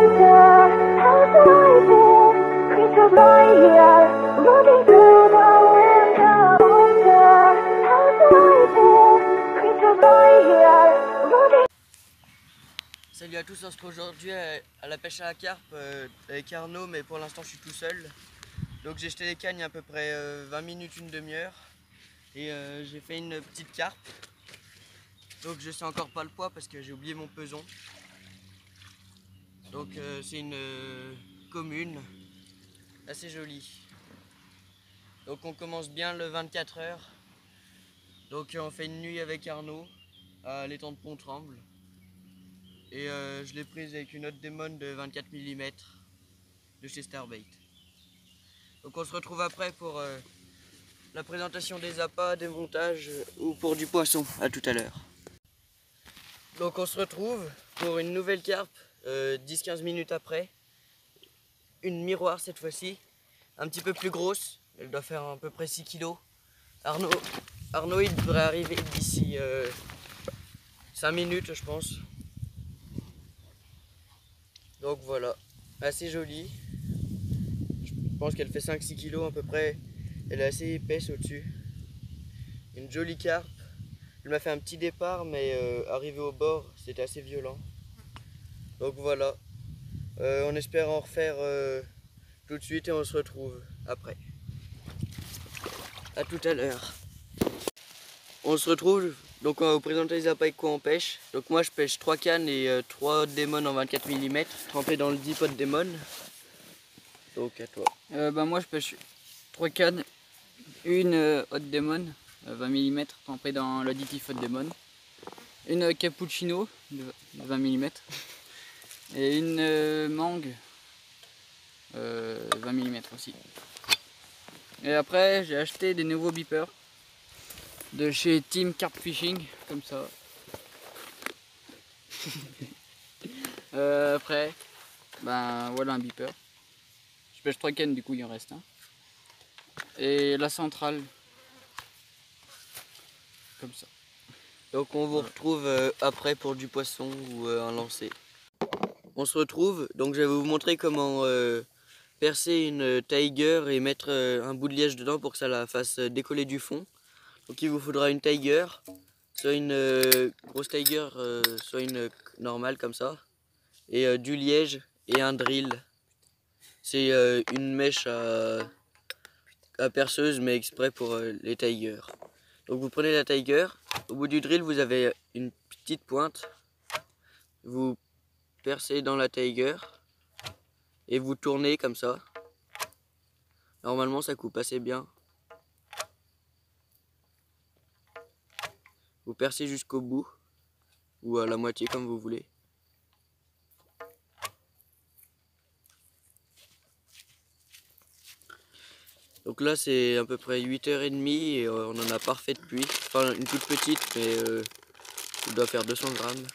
Salut à tous, on se retrouve aujourd'hui à la pêche à la carpe avec Arnaud, mais pour l'instant je suis tout seul. Donc j'ai jeté les cannes il y a à peu près 20 minutes, une demi-heure, et j'ai fait une petite carpe. Donc je sais encore pas le poids parce que j'ai oublié mon peson. Donc c'est une commune assez jolie. Donc on commence bien le 24 heures. Donc on fait une nuit avec Arnaud à l'étang de Pont-Tremble. Et je l'ai prise avec une autre démon de 24 mm de chez Starbait. Donc on se retrouve après pour la présentation des appâts, des montages ou pour du poisson. À tout à l'heure. Donc on se retrouve pour une nouvelle carpe 10-15 minutes après. Une miroir cette fois-ci, un petit peu plus grosse. Elle doit faire à peu près 6 kg. Arnaud il devrait arriver d'ici 5 minutes je pense. Donc voilà, assez jolie. Je pense qu'elle fait 5-6 kg à peu près. Elle est assez épaisse au-dessus. Une jolie carpe. Elle m'a fait un petit départ, mais arrivé au bord, c'était assez violent. Donc voilà. On espère en refaire tout de suite et on se retrouve après. A tout à l'heure. On se retrouve, donc on va vous présenter les appâts avec quoi on pêche. Donc moi je pêche 3 cannes et 3 démons en 24 mm, trempés dans le 10 pot de démon. Donc à toi. Moi je pêche 3 cannes, une Hot Demon 20 mm trempée dans l'additif Hot Demon, une Cappuccino de 20 mm et une Mangue 20 mm aussi. Et après j'ai acheté des nouveaux beepers de chez Team Carp Fishing, comme ça. Après, voilà un beeper. Je pêche 3 cannes, du coup il en reste un. Et la centrale, comme ça. Donc on vous retrouve après pour du poisson ou un lancer. On se retrouve, donc je vais vous montrer comment percer une tiger et mettre un bout de liège dedans pour que ça la fasse décoller du fond. Donc il vous faudra une tiger, soit une grosse tiger, soit une normale comme ça, et du liège et un drill. C'est une mèche à perceuse mais exprès pour les tigers. Donc vous prenez la tiger, au bout du drill vous avez une petite pointe, vous percez dans la tiger et vous tournez comme ça. Normalement ça coupe assez bien. Vous percez jusqu'au bout ou à la moitié comme vous voulez. Donc là c'est à peu près 8h30 et on en a parfait de pluie. Enfin une toute petite mais ça doit faire 200 grammes.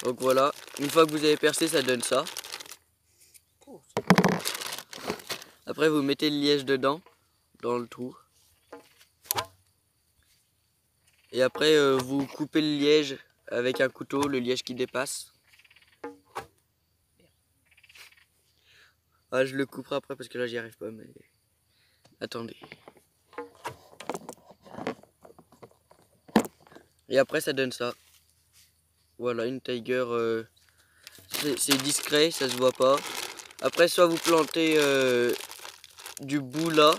Donc voilà, une fois que vous avez percé ça donne ça. Après vous mettez le liège dedans, dans le trou. Et après vous coupez le liège avec un couteau, le liège qui dépasse. Ah, je le couperai après parce que là j'y arrive pas, mais attendez. Et après ça donne ça. Voilà, une tiger, c'est discret, ça se voit pas. Après soit vous plantez du bout là,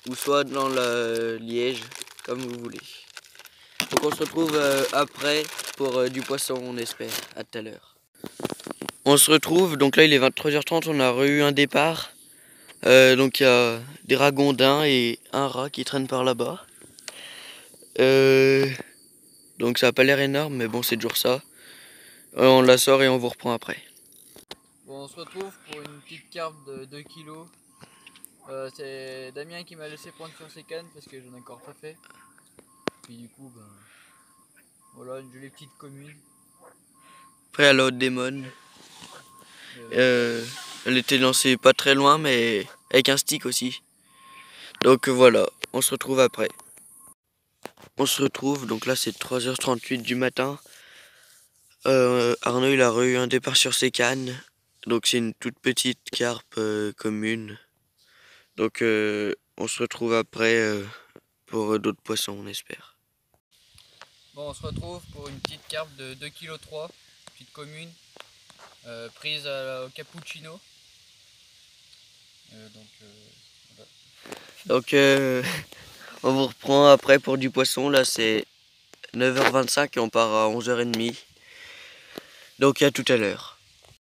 ou soit dans le liège, comme vous voulez. Donc on se retrouve après pour du poisson, on espère. À tout à l'heure. On se retrouve, donc là il est 23h30, on a eu un départ. Donc il y a des ragondins et un rat qui traîne par là-bas. Donc ça a pas l'air énorme, mais bon c'est toujours ça. On la sort et on vous reprend après. Bon, on se retrouve pour une petite carpe de 2 kg. C'est Damien qui m'a laissé prendre sur ses cannes parce que j'en ai encore pas fait. Puis du coup, voilà, une jolie petite commune. Après à la haute démon. Elle était lancée pas très loin, mais avec un stick aussi. Donc voilà, on se retrouve après. On se retrouve, donc là c'est 3h38 du matin. Arnaud il a eu un départ sur ses cannes. Donc c'est une toute petite carpe commune. Donc on se retrouve après pour d'autres poissons, on espère. Bon, on se retrouve pour une petite carpe de 2,3 kg, petite commune, prise au cappuccino. Voilà. Donc on vous reprend après pour du poisson. Là c'est 9h25 et on part à 11h30. Donc à tout à l'heure.